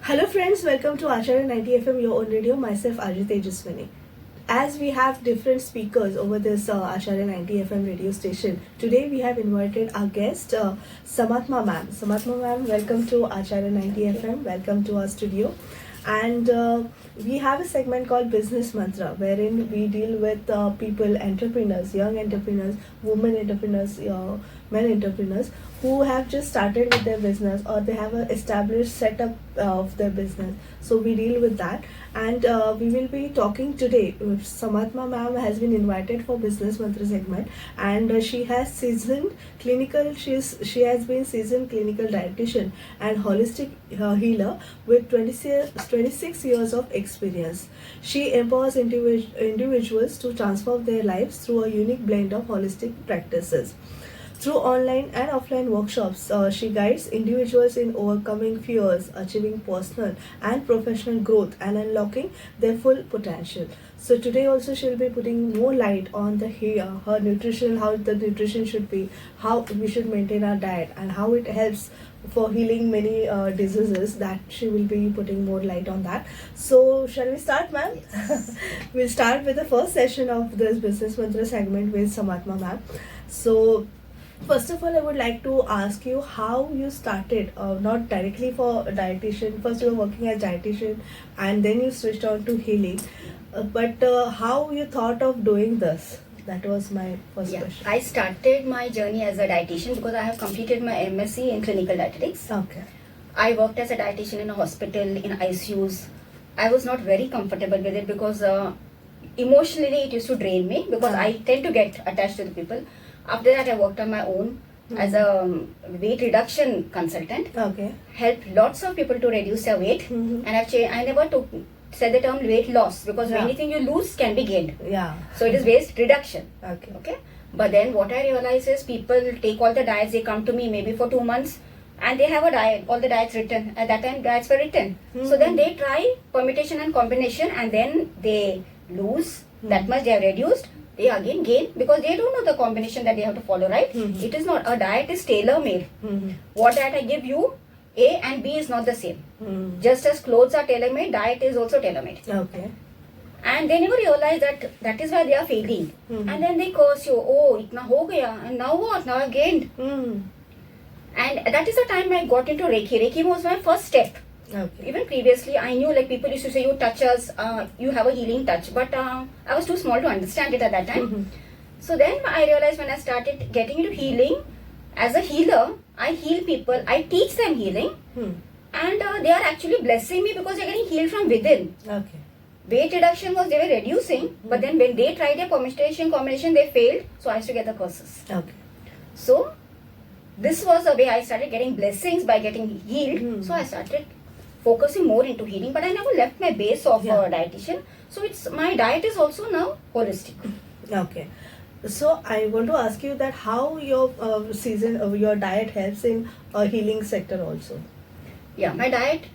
Hello friends, welcome to Acharya 90 FM, your own radio, myself Ajit Tejaswini. As we have different speakers over this Acharya 90 FM radio station, today we have invited our guest, Samatma ma'am. Samatma ma'am, welcome to Acharya 90 FM, welcome to our studio. And we have a segment called Business Mantra, wherein we deal with people, entrepreneurs, young entrepreneurs, women entrepreneurs, men entrepreneurs who have just started with their business or they have an established setup of their business. So we deal with that, and we will be talking today. Samatma ma'am has been invited for Business Mantra segment, and she has seasoned clinical. She has been seasoned clinical dietitian and holistic healer with 26 years of experience. She empowers individuals to transform their lives through a unique blend of holistic practices. Through online and offline workshops, she guides individuals in overcoming fears, achieving personal and professional growth, and unlocking their full potential. So today also she'll be putting more light on her nutrition, how the nutrition should be, how we should maintain our diet, and how it helps for healing many diseases. That she will be putting more light on that. So shall we start, ma'am? Yes. We'll start with the first session of this Business Mantra segment with Samatma ma'am. So first of all, I would like to ask you how you started, not directly for a dietitian. First, you were working as dietitian, and then you switched on to healing. But how you thought of doing this? That was my first question. I started my journey as a dietitian because I have completed my MSc in clinical dietetics. Okay. I worked as a dietitian in a hospital, in ICUs. I was not very comfortable with it because emotionally it used to drain me because I tend to get attached to the people. After that, I worked on my own as a weight reduction consultant. Okay. Helped lots of people to reduce their weight, and I never said the term weight loss because anything you lose can be gained. Yeah. So it is weight reduction. Okay. But then what I realize is people take all the diets. They come to me maybe for 2 months, and they have a diet. All the diets written at that time. Diets were written. So then they try permutation and combination, and then they lose that much. They have reduced. They again gain because they don't know the combination that they have to follow, right? It is not, a diet is tailor-made. What diet I give you, A and B is not the same. Just as clothes are tailor-made, diet is also tailor-made. Okay. And they never realize that is why they are failing. And then they curse you, oh, itna ho gaya, and now what? Now I've gained. And that is the time I got into Reiki. Reiki was my first step. Okay. Even previously, I knew like people used to say, you touch us, you have a healing touch. But I was too small to understand it at that time. So then I realized when I started getting into healing, as a healer, I heal people, I teach them healing. And they are actually blessing me because they're getting healed from within. Okay. Weight reduction was they were reducing, but then when they tried their permutation combination, they failed. So I used to get the curses. Okay. So this was the way I started getting blessings by getting healed. So I started focusing more into healing, but I never left my base of a dietitian. So it's my diet is also now holistic. Okay. So I want to ask you that how your your diet helps in healing sector also. Yeah, my diet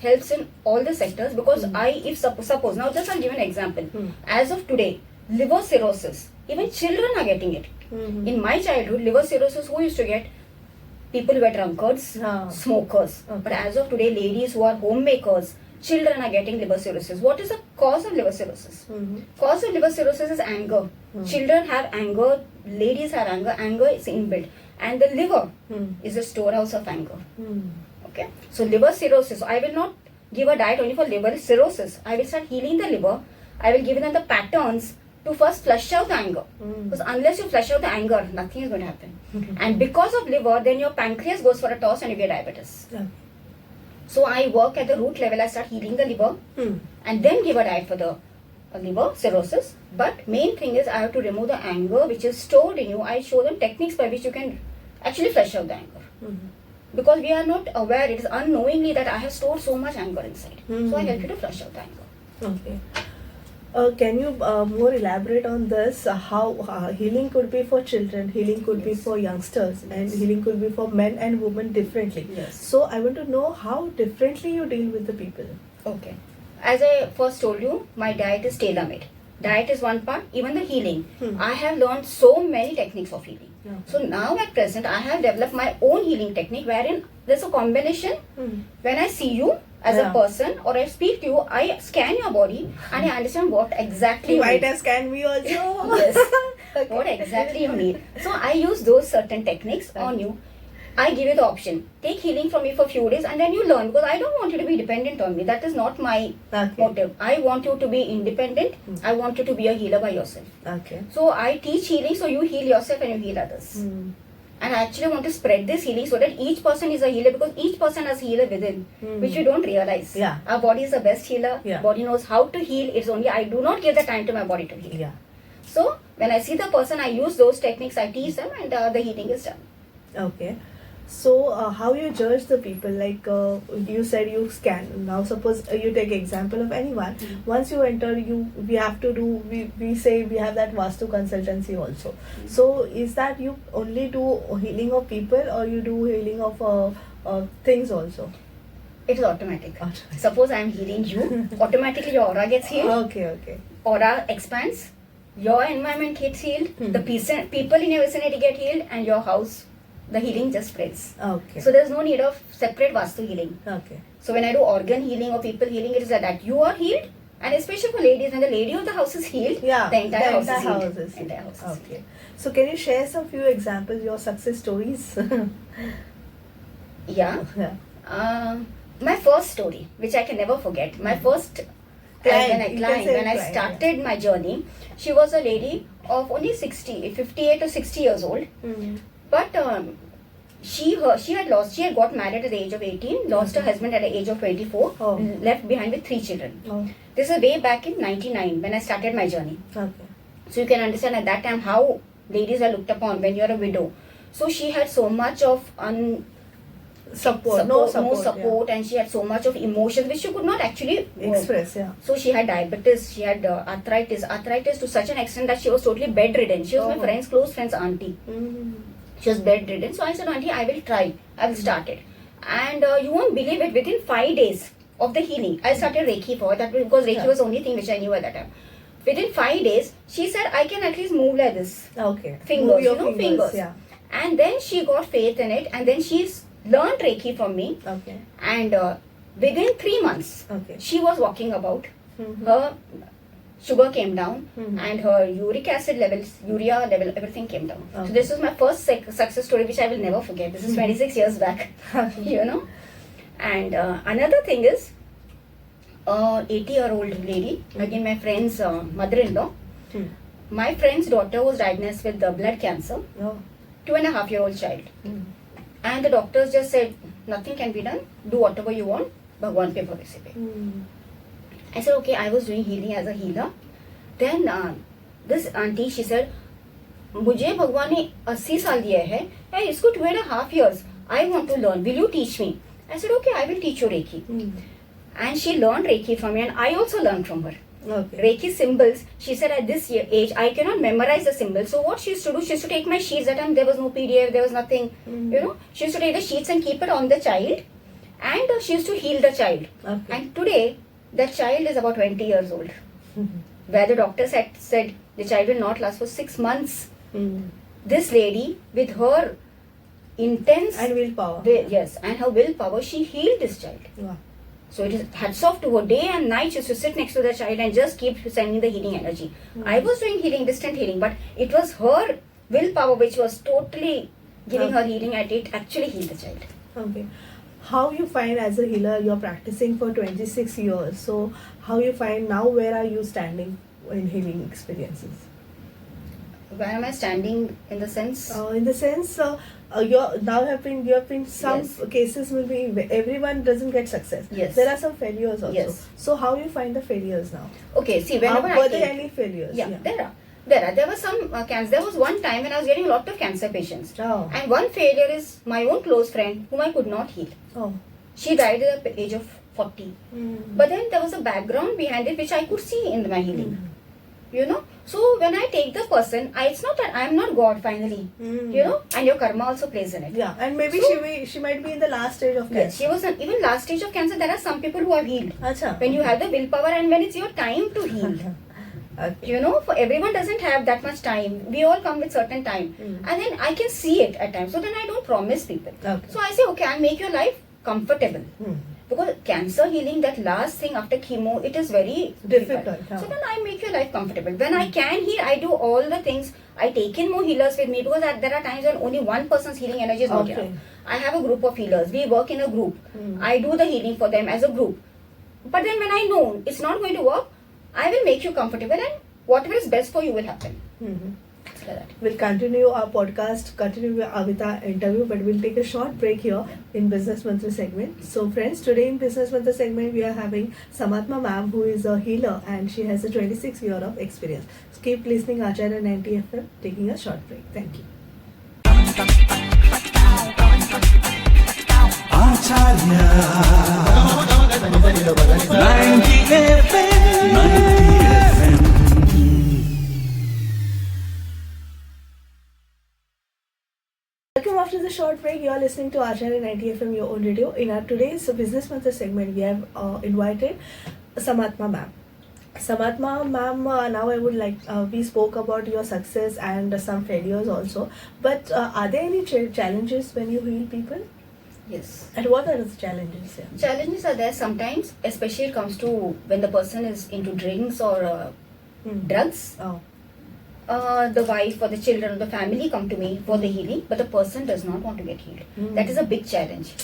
helps in all the sectors because if suppose now just I'll give an example. As of today, liver cirrhosis, even children are getting it. In my childhood, liver cirrhosis, who used to get? People who were drunkards, smokers. But as of today, ladies who are homemakers, children are getting liver cirrhosis. What is the cause of liver cirrhosis? Cause of liver cirrhosis is anger. Children have anger, ladies have anger. Anger is inbuilt. And the liver is a storehouse of anger. Okay. So liver cirrhosis. I will not give a diet only for liver cirrhosis. I will start healing the liver. I will give them the patterns to first flush out the anger. Because unless you flush out the anger, nothing is going to happen. And because of liver, then your pancreas goes for a toss and you get diabetes. So I work at the root level. I start healing the liver and then give a diet for the liver cirrhosis. But main thing is I have to remove the anger which is stored in you. I show them techniques by which you can actually flush out the anger. Because we are not aware, it is unknowingly that I have stored so much anger inside. So I help you to flush out the anger. Okay. Can you more elaborate on this? How healing could be for children, healing could be for youngsters, and healing could be for men and women differently. So I want to know how differently you deal with the people. Okay. As I first told you, my diet is tailor-made. Diet is one part, even the healing. I have learned so many techniques of healing. So now at present, I have developed my own healing technique wherein there's a combination. When I see you as Yeah. a person or I speak to you, I scan your body and I understand what exactly You you might need. have scanned me also. Yes. Okay. What exactly you need. So I use those certain techniques on you. I give you the option. Take healing from me for a few days and then you learn, because I don't want you to be dependent on me. That is not my Okay. motive. I want you to be independent. I want you to be a healer by yourself. Okay. So I teach healing so you heal yourself and you heal others. And I actually want to spread this healing so that each person is a healer, because each person has a healer within, which you don't realize. Yeah. Our body is the best healer. Yeah. Body knows how to heal. It's only I do not give the time to my body to heal. Yeah. So when I see the person, I use those techniques, I teach them, and the healing is done. Okay. So, how you judge the people? Like you said, you scan. Now, suppose you take example of anyone. Once you enter, we have to do. We say we have that Vastu consultancy also. So, is that you only do healing of people, or you do healing of things also? It is automatic. Automatic. Suppose I am healing you, automatically your aura gets healed. Okay. Okay. Aura expands. Your environment gets healed. The people in your vicinity get healed, and your house, the healing just spreads. Okay. So there's no need of separate Vastu healing. Okay. So when I do organ healing or people healing, it is like that you are healed, and especially for ladies, when the lady of the house is healed, Yeah. the entire house is house healed. is Entire house is healed. okay. So, can you share some few examples, your success stories? Yeah. Yeah. My first story, which I can never forget, my first Client, you can client, say when I client, started my journey, she was a lady of only 58 or 60 years old. But she had got married at the age of 18, lost her husband at the age of 24, Oh. left behind with 3 children. Oh. This is way back in 99 when I started my journey. Okay. So you can understand at that time how ladies are looked upon when you're a widow. So she had so much of Support. no Yeah. support, and she had so much of emotions which she could not actually Express. Yeah. So she had diabetes, she had arthritis to such an extent that she was totally bedridden. She was my Oh. close friend's auntie. She was bedridden. So I said, Auntie, I will try. I will start it. And you won't believe it, within 5 days of the healing, I started Reiki for that, because Reiki Yeah. was the only thing which I knew at that time. Within 5 days, she said, I can at least move like this. Okay. Fingers, Move your you know, fingers. Yeah. And then she got faith in it, and then she's learned Reiki from me. Okay. And within 3 months, Okay. she was walking about. Mhm. Her sugar came down, Mhm. and her uric acid levels, urea level, everything came down. Okay. So this was my first success story, which I will never forget. This is 26 years back, you know. And another thing is, 80-year-old lady, again my friend's mother-in-law. Hmm. My friend's daughter was diagnosed with blood cancer, Oh. 2.5-year-old child. Hmm. And the doctors just said, nothing can be done, do whatever you want, Bhagwan pe bharose pe. Hmm. I said, okay, I was doing healing as a healer. Then this auntie, she said, मुझे भगवान ने 80 साल दिए हैं, hey, इसको 2.5 years. I want to learn. Will you teach me? I said, okay, I will teach you Reiki. Hmm. And she learned Reiki from me, and I also learned from her. Okay. Reiki symbols, she said at this age, I cannot memorize the symbols. So what she used to do, she used to take my sheets. That time there was no PDF, there was nothing, you know. She used to take the sheets and keep it on the child, and she used to heal the child. Okay. And today, that child is about 20 years old. Where the doctors had said the child will not last for 6 months. Hmm. This lady, with her intense And willpower. yes, and her willpower, she healed this child. Wow. So it is hats off to her. Day and night she used to sit next to the child and just keep sending the healing energy. I was doing healing, distant healing, but it was her willpower which was totally giving her healing, and it actually healed the child. Okay. How you find as a healer, you're practicing for 26 years. So how you find now, where are you standing in healing experiences? Where am I standing in the sense? In the sense, you have been some Yes. cases will be everyone doesn't get success. Yes. There are some failures also. Yes. So how you find the failures now? Okay, see, whenever I Were there take, any failures? yeah, there was some cancer. There was one time when I was getting a lot of cancer patients, Oh. and one failure is my own close friend whom I could not heal. Oh. She died at the age of 40. Mm. But then there was a background behind it which I could see in my healing. You know, so when I take the person, it's not that I am not God finally. Mm. You know, and your karma also plays in it. Yeah, and maybe So- she might be in the last stage of Yes, cancer. she was even last stage of cancer. There are some people who have healed Acha. when you have the willpower and when it's your time to heal. Okay. You know, for everyone doesn't have that much time. We all come with certain time, and then I can see it at times. So then I don't promise people. Okay. So I say, okay, I'll make your life comfortable. Because cancer healing, that last thing after chemo, it is very Difficult, huh? So then I make your life comfortable. When I can heal, I do all the things. I take in more healers with me, because there are times when only one person's healing energy is not enough. I have a group of healers. We work in a group. I do the healing for them as a group. But then when I know it's not going to work, I will make you comfortable, and whatever is best for you will happen. Like that. We'll continue our podcast, continue with our interview, but we'll take a short break here in Business Mantra segment. So friends, today in Business Mantra segment, we are having Samatma ma'am, who is a healer, and she has a 26 year of experience. So keep listening Acharya 90 FM, taking a short break. Thank you. Acharya 90 FM, 90 FM. Welcome after the short break. You are listening to Acharya 90 FM, your own radio. In our today's Business Mantra segment, we have invited Samatma ma'am. Samatma ma'am, now I would like, we spoke about your success and some failures also, but are there any challenges when you heal people? Yes. And what are the challenges? Yeah? Challenges are there sometimes, especially it comes to when the person is into drinks or drugs. Oh. The wife or the children or the family come to me for the healing, but the person does not want to get healed. That is a big challenge.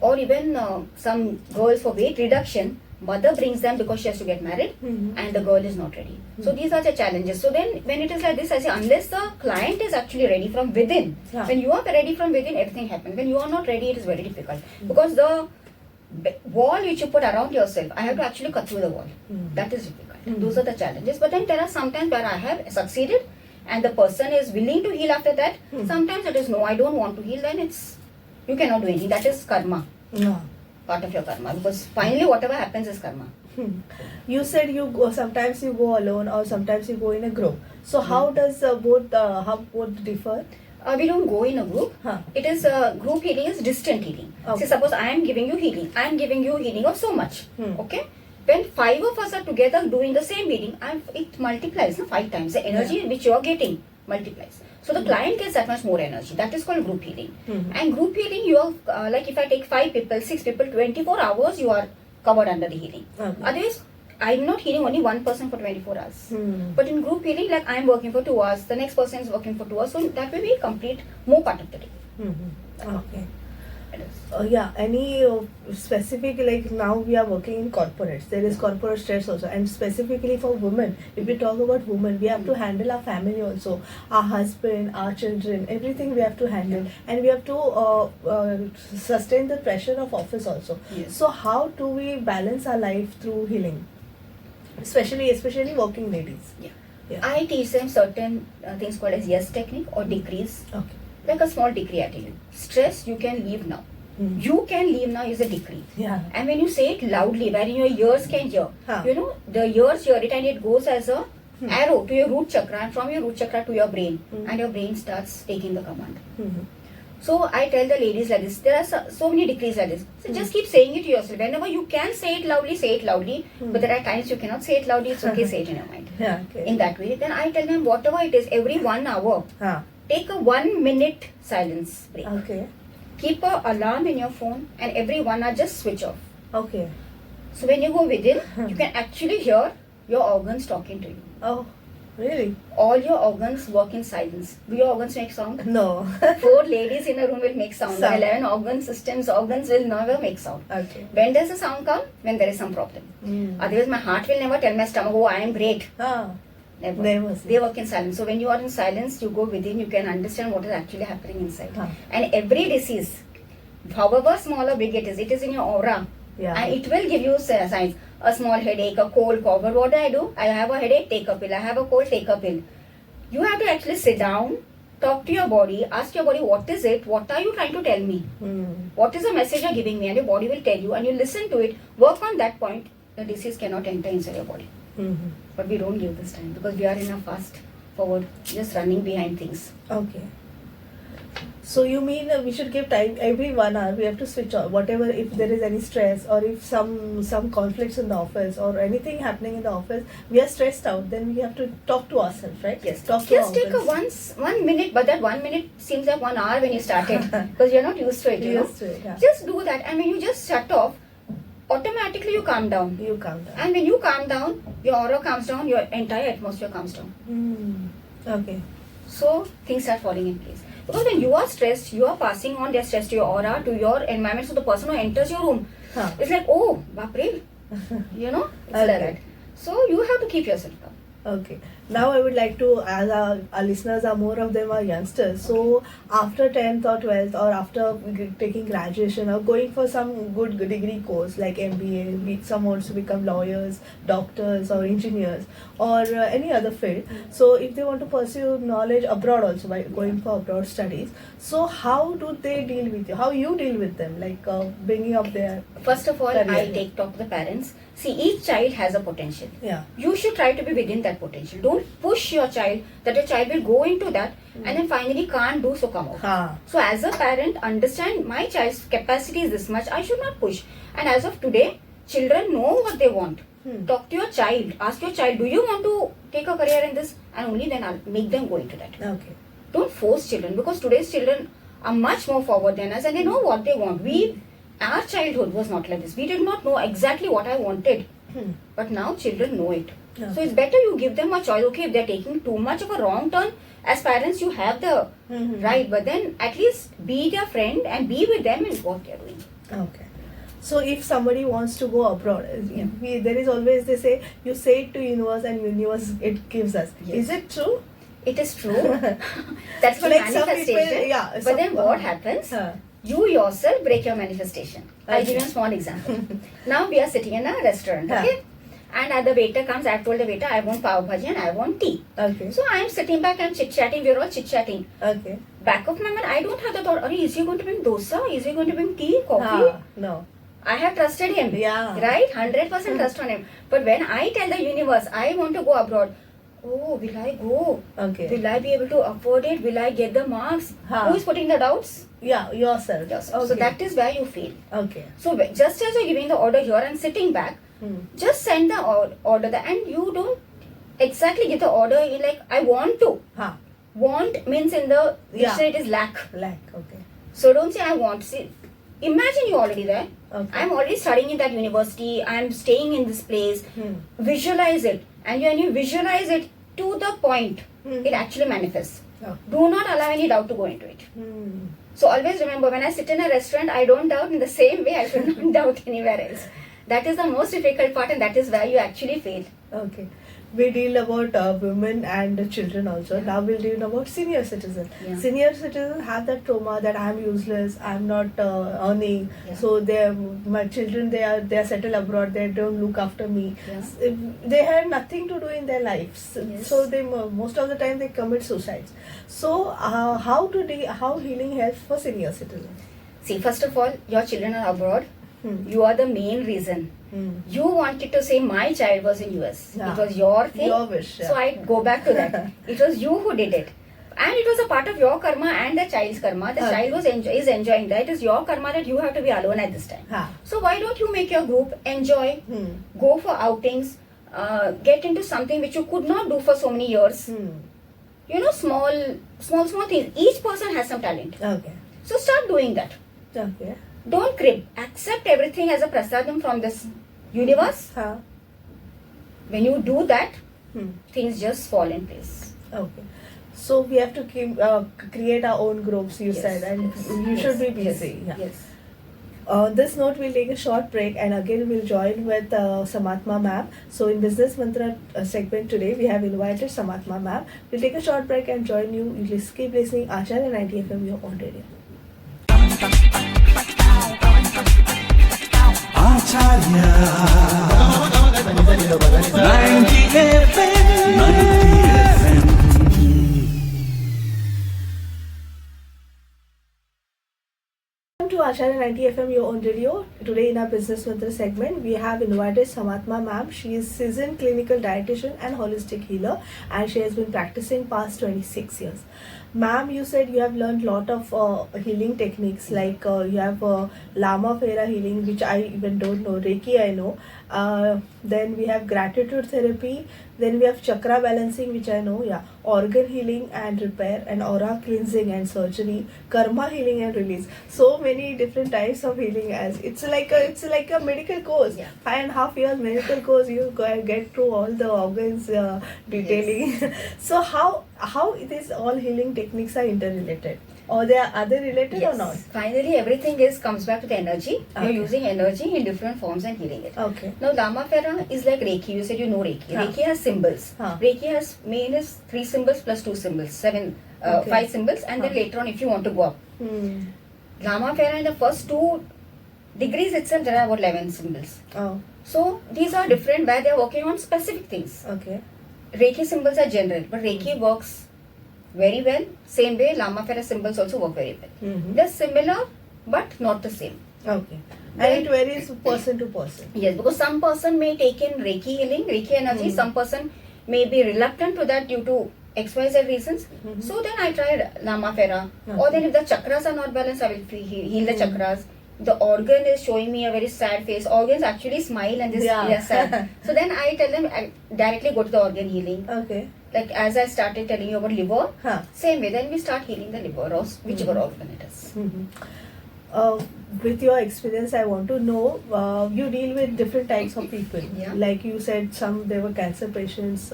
Or even some girls for weight reduction, mother brings them because she has to get married, and the girl is not ready. So these are the challenges. So then when it is like this, I say, unless the client is actually ready from within, when you are ready from within, everything happens. When you are not ready, it is very difficult, because the wall which you put around yourself, I have to actually cut through the wall. That is difficult. Those are the challenges. But then there are sometimes where I have succeeded and the person is willing to heal after that. Sometimes it is no, I don't want to heal. Then it's, you cannot do anything. That is karma. Yeah. Part of your karma, because finally whatever happens is karma. You said you go, sometimes you go alone or sometimes you go in a group. So how does how both differ? We don't go in a group. It is group healing is distant healing. Okay. See, suppose I am giving you healing. I am giving you healing of so much. Okay. When 5 of us are together doing the same healing, it multiplies 5 times. The energy which you are getting multiplies. So the client gets that much more energy. That is called group healing. And group healing, you are like if I take 5 people, 6 people, 24 hours you are covered under the healing. Otherwise, I'm not healing only one person for 24 hours. But in group healing, like I'm working for 2 hours, the next person is working for 2 hours. So that way we complete more part of the day. Okay. Yeah, any specific, like now we are working in corporates, there is corporate stress also, and specifically for women, if we talk about women, we have to handle our family also, our husband, our children, everything we have to handle, and we have to sustain the pressure of office also. So how do we balance our life through healing, especially working ladies? I teach them certain things called as yes technique or decrees. Okay. Like a small decree I tell you. Stress, you can leave now. You can leave now is a decree. And when you say it loudly, wherein your ears can hear, you know, the ears hear it and it goes as a arrow to your root chakra, and from your root chakra to your brain, and your brain starts taking the command. So I tell the ladies like this, there are so many decrees like this. So just keep saying it to yourself. Whenever you can say it loudly, say it loudly. But there are times you cannot say it loudly, it's okay, say it in your mind. In that way. Then I tell them whatever it is, every 1 hour, take a 1 minute silence break. Okay. Keep an alarm in your phone, and every 1 hour just switch off. Okay. So when you go within, you can actually hear your organs talking to you. Oh, really? All your organs work in silence. Do your organs make sound? No. 4 ladies in a room will make sound. Sound. 11 organs will never make sound. Okay. When does the sound come? When there is some problem. Otherwise, my heart will never tell my stomach, oh, I am great. Never. They work in silence. So when you are in silence, you go within, you can understand what is actually happening inside. And every disease, however small or big it is in your aura. And it will give you signs. A small headache, a cold, cough. But what do? I have a headache, take a pill. I have a cold, take a pill. You have to actually sit down, talk to your body, ask your body, what is it? What are you trying to tell me? What is the message you're giving me? And your body will tell you, and you listen to it. Work on that point. The disease cannot enter inside your body. But we don't give this time because we are in a fast forward, just running behind things. Okay. So you mean we should give time every 1 hour? We have to switch on whatever, if there is any stress or if some conflicts in the office or anything happening in the office, we are stressed out. Then we have to talk to ourselves, right? Yes. Talk to Just our take a husbands. 1 minute, but that 1 minute seems like 1 hour when you started because you're not used to it. You Used know. to it, yeah. Just do that, and when you just shut off, automatically you calm down. You calm down. And when you calm down, your aura calms down, your entire atmosphere calms down. Okay. So things start falling in place. Because when you are stressed, you are passing on their stress to your aura, to your environment. So the person who enters your room, Huh. it's like, oh, bapre, you know, it's like Okay. that. So you have to keep yourself calm. Okay. Now I would like to, as our listeners are more of them are youngsters. So after 10th or 12th or after taking graduation or going for some good degree course like MBA, some wants to become lawyers, doctors or engineers or any other field. So if they want to pursue knowledge abroad also by going for abroad studies, so how do they deal with you? How you deal with them? Like bringing up their First of all, career. I talk to the parents. See, each child has a potential. Yeah. You should try to be within that potential. Don't push your child that your child will go into that and then finally can't do so come out. Ha. So as a parent, understand my child's capacity is this much. I should not push. And as of today, children know what they want. Talk to your child. Ask your child, do you want to take a career in this? And only then I'll make them go into that. Okay. Don't force children because today's children are much more forward than us and they know what they want. Our childhood was not like this. We did not know exactly what I wanted. But now children know it. Okay. So it's better you give them a choice. Okay, if they're taking too much of a wrong turn, as parents you have the right. But then at least be their friend and be with them in what they're doing. Okay. So if somebody wants to go abroad, there is always, they say, you say it to universe and universe it gives us. Yes. Is it true? It is true. That's what Like some manifestation. people, yeah, but some- then what happens? Huh. You yourself break your manifestation. I'll Okay. give you a small example. Now we are sitting in a restaurant, Yeah. okay? And the waiter comes, I've told the waiter, I want pav bhaji and I want tea. Okay. So I'm sitting back, I'm chit-chatting, we're all chit-chatting. Okay. Back of my mind, I don't have the thought, is he going to bring dosa? Is he going to bring tea, coffee? Ah, no. I have trusted him. Yeah. Right? 100% trust on him. But when I tell the universe, I want to go abroad, oh, will I go? Okay. Will I be able to afford it? Will I get the marks? Huh. Who is putting the doubts? Yeah, yourself. Yourself. Okay. So that is where you fail. Okay. So just as you're giving the order here and sitting back, just send the order there and you don't exactly give the order in like, I want to. Ha. Want means in the Yeah. dictionary it is lack. Lack. Okay. So don't say I want. See, imagine you're already there. Okay. I'm already studying in that university. I'm staying in this place. Hmm. Visualize it. And when you visualize it to the point, Hmm. it actually manifests. Oh. Do not allow any doubt to go into it. Hmm. So always remember, when I sit in a restaurant, I don't doubt. In the same way, I should not doubt anywhere else. That is the most difficult part, and that is where you actually fail. Okay. We deal about women and children also. Yeah. Now we'll deal about senior citizens. Yeah. Senior citizens have that trauma that I'm useless, I'm not earning. Yeah. So my children, they are settled abroad. They don't look after me. Yeah. They have nothing to do in their lives. Yes. So they most of the time they commit suicides. So how healing helps for senior citizens? See, first of all, your children are abroad. Hmm. You are the main reason. You wanted to say my child was in US. Yeah. It was your thing. Your wish, yeah. So I go back to that. It was you who did it. And it was a part of your karma and the child's karma. The Okay. child is enjoying that. It is your karma that you have to be alone at this time. Ha. So why don't you make your group enjoy, Hmm. go for outings, get into something which you could not do for so many years. Hmm. You know, small things. Each person has some talent. Okay. So start doing that. Okay. Don't crib. Accept everything as a prasadam from this universe. Ha. When you do that, Hmm. things just fall in place. Okay. So we have to create our own groups, you Yes, said, and yes, you yes, should be yes, busy. Yeah. Yes. On this note, we'll take a short break and again we'll join with Samatma ma'am. So in Business Mantra segment today, we have invited Samatma ma'am. We'll take a short break and join you. You just keep listening Acharya 90 FM, your own radio. Acharya 90 FM 90 FM Welcome to Acharya 90 FM, your own radio. Today in our Business Mantra segment, we have invited Samatma ma'am. She is seasoned clinical dietitian and holistic healer, and she has been practicing past 26 years. Ma'am, you said you have learned lot of healing techniques, like you have Lama Fera healing, which I even don't know. Reiki, I know. Then we have gratitude therapy. Then we have chakra balancing, which I know. Yeah, organ healing and repair, and aura cleansing and surgery, karma healing and release. So many different types of healing. As it's like a medical course. Yeah. 5.5 years medical course. You get through all the organs detailing. So how these all healing techniques are interrelated, or they are other related or not? Finally, everything comes back to the energy. Okay. You're using energy in different forms and healing it. Okay. Now, Lama Fera is like Reiki. You said you know Reiki. Huh. Reiki has symbols. Huh. Reiki has main is 3 symbols plus 2 symbols, 7, Okay. 5 symbols, and then Huh. later on, if you want to go up. Hmm. Lama Fera in the first 2 degrees itself, there are about 11 symbols. Oh. So these are different where they are working on specific things. Okay. Reiki symbols are general, but Reiki works very well. Same way, Lama Fera symbols also work very well. Mm-hmm. They're similar, but not the same. Okay. Then- And it varies person to person. Yes, because some person may take in Reiki healing, Reiki energy. Hmm. Some person may be reluctant to that due to XYZ reasons. Mhm. So then I tried Lama Fera. Okay. Or then if the chakras are not balanced, I will heal the Hmm. chakras. The organ is showing me a very sad face. Organs actually smile and they Yeah. are sad. So then I tell them I directly go to the organ healing. Okay. Like as I started telling you about liver, Huh. same way. Then we start healing the liver or whichever Mhm. organ it is. Mm-hmm. With your experience, I want to know, you deal with different types of people. Yeah. Like you said, some they were cancer patients,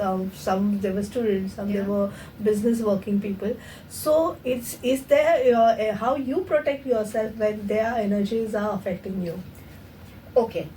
some they were students, some they Yeah. were business working people. So is there how you protect yourself when their energies are affecting you? Okay.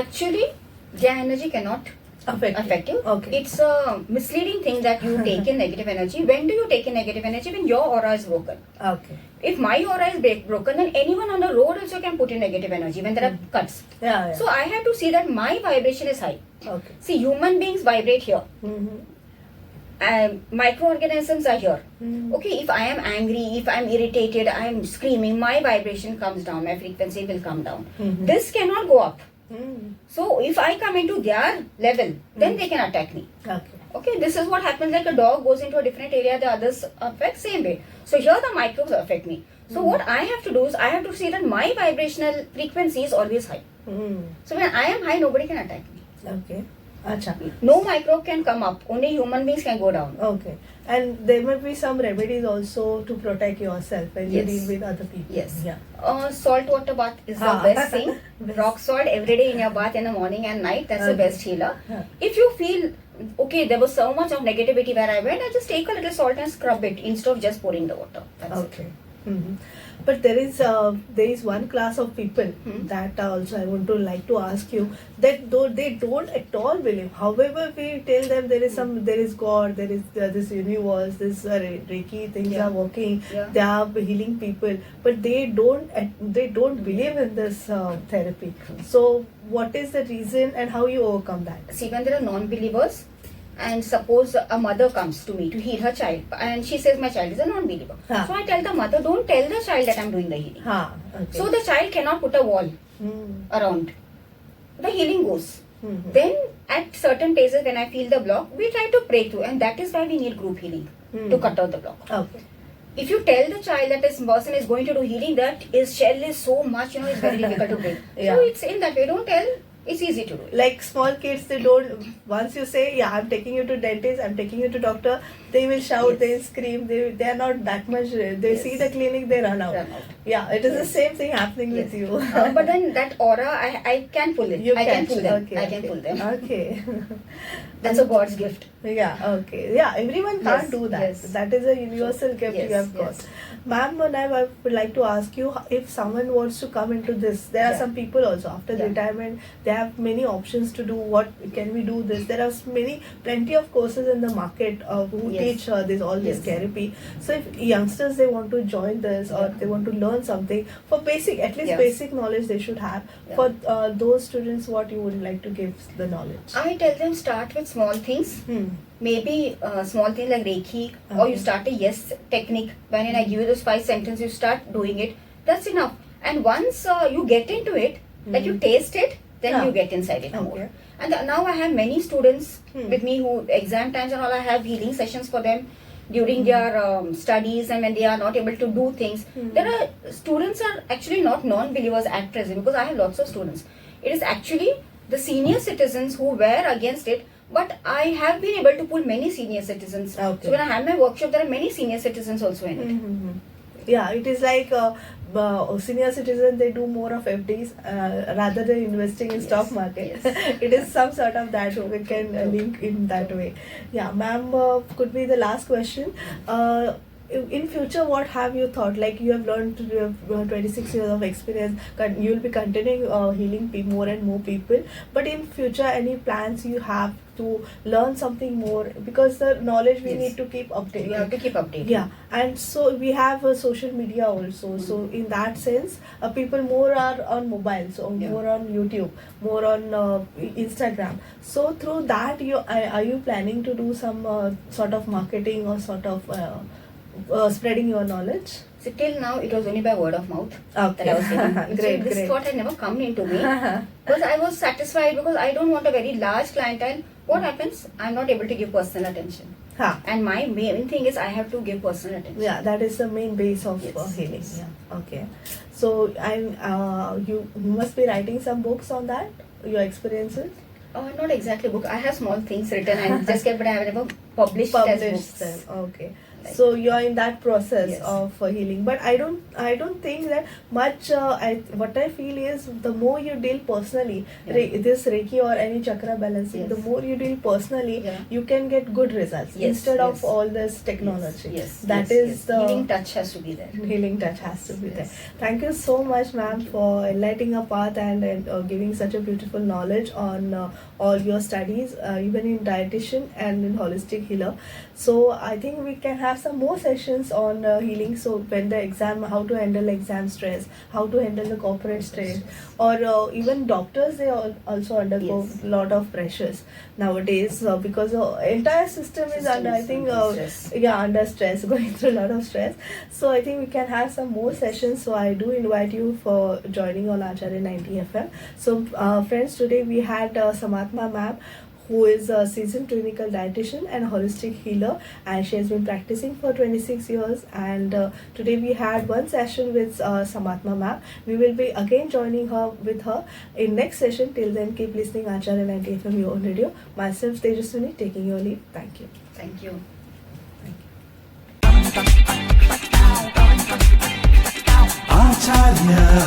Actually, their energy cannot affect you. Okay. It's a misleading thing that you take in negative energy. When do you take in negative energy? When your aura is broken. Okay. If my aura is broken, then anyone on the road also can put in negative energy when there are cuts. Yeah. So I have to see that my vibration is high. Okay. See, human beings vibrate here. Mm-hmm. Microorganisms are here. Mm-hmm. Okay, if I am angry, if I am irritated, I am screaming, my vibration comes down, my frequency will come down. Mhm. This cannot go up. Mm. So if I come into their level, then they can attack me. Okay. Okay, this is what happens like a dog goes into a different area, the others affect same way. So here the microbes affect me. So what I have to do is I have to see that my vibrational frequency is always high. Mm. So when I am high, nobody can attack me. Okay. Acha. No microbe can come up. Only human beings can go down. Okay. And there might be some remedies also to protect yourself when you Yes. deal with other people. Yes. Yeah. Salt water bath is the Ah. best thing. Best. Rock salt every day in your bath in the morning and night. That's the Okay. best healer. Huh. If you feel okay, there was so much of negativity where I went, I just take a little salt and scrub it instead of just pouring the water. That's Okay. Mm-hmm. But there is one class of people Hmm. that also I want to like to ask you, that though they don't at all believe. However, we tell them there is God, there is this universe, this Reiki things Yeah. are working, Yeah. they are healing people, but they don't believe in this therapy. So what is the reason and how you overcome that? See, when there are non-believers, and suppose a mother comes to me to heal her child, and she says my child is a non-believer. Huh. So I tell the mother, don't tell the child that I'm doing the healing. Okay. So the child cannot put a wall Mm. around. The healing goes. Mhm. Then at certain places when I feel the block, we try to break through, and that is why we need group healing to cut out the block. Okay. If you tell the child that this person is going to do healing, that his shell is so much, it's very difficult to break. Yeah. So it's in that way. Don't tell. It's easy to do it. Like small kids, they don't, once you say, yeah, I'm taking you to dentist, I'm taking you to doctor, they will shout, Yes. they scream, they are not that much, they Yes. see the clinic, they run out. Run out. Yeah, it is the Yes. same thing happening with Yes. you. But then that aura, I can pull it. You I can pull them. Okay, I can okay. pull them. Okay. That's a God's gift. Yeah, okay. Yeah, everyone can't Yes, do that. yes. That is a universal gift Yes, you have got. yes. Ma'am, I would like to ask you, if someone wants to come into this, there are Yeah. some people also after Yeah. retirement, they have many options to do what can we do this. There are plenty of courses in the market who Yes. teach all this Yes. therapy. So if youngsters they want to join this or Yeah. they want to learn something for at least Yeah. basic knowledge they should have. Yeah. For those students, what you would like to give the knowledge? I tell them start with small things. Hmm. Maybe small things like Reiki, or you Okay. start a yes technique. When I give you those 5 sentences, you start doing it. That's enough. And once you get into it, Like you taste it, then Yeah. you get inside it Okay. more. And now I have many students Hmm. with me who exam times and all, I have healing sessions for them during Hmm. their studies, and when they are not able to do things. Hmm. There are students are actually not non-believers at present, because I have lots of students. It is actually the senior citizens who were against it, but I have been able to pull many senior citizens. Okay. So when I have my workshop, there are many senior citizens also in it. Mm-hmm. Yeah, it is like senior citizens, they do more of FDs rather than investing in Yes, stock market. yes. It is some sort of that we can link in that way. Yeah, ma'am, could be the last question. In future, what have you thought? Like you have learned, you have 26 years of experience. You will be continuing healing more and more people. But in future, any plans you have to learn something more? Because the knowledge we Yes. need to keep updating. You have to keep updating. Yeah, and so we have social media also. So in that sense, people more are on mobile, so Yeah. more on YouTube, more on Instagram. So through that, are you planning to do some sort of marketing or sort of spreading your knowledge? So till now, it was only by word of mouth Okay. that I was getting. Great, So this great. thought had never come into me, because I was satisfied, because I don't want a very large clientele. What happens? I'm not able to give personal attention, Ha. and my main thing is I have to give personal attention. Yeah, that is the main base of Yes, healing. yes. Yeah. Okay. So you must be writing some books on that, your experiences. Not exactly book. I have small things written and just kept, but I have never published as books. them. Okay. Like- So you are in that process Yes. of healing, but I don't think that much. What I feel is the more you deal personally, Yeah. this Reiki or any chakra balancing, Yes. the more you deal personally, Yeah. you can get good results Yes, instead of yes. all this technology. Yes, That yes, is yes. the healing touch has to be there. healing touch has to be Yes. there. Thank you so much, ma'am, for enlightening our path and giving such a beautiful knowledge on all your studies, even in dietitian and in holistic healer. So I think we can have some more sessions on healing. So when the exam, how to handle exam stress, how to handle the corporate stress, or even doctors, they also undergo Yes. lot of pressures nowadays because the entire system is System under, I is think, under stress. yeah, under stress, going through a lot of stress. So I think we can have some more sessions. So I do invite you for joining on Acharya 90 FM. So friends, today we had Samatma ma'am, who is a seasoned clinical dietitian and holistic healer, and she has been practicing for 26 years. And today we had one session with Samatma ma'am. We will be again joining her with her in next session. Till then, keep listening Acharya 90 FM, your own radio. Myself Tejaswini taking your leave. Thank you. Thank you. Acharya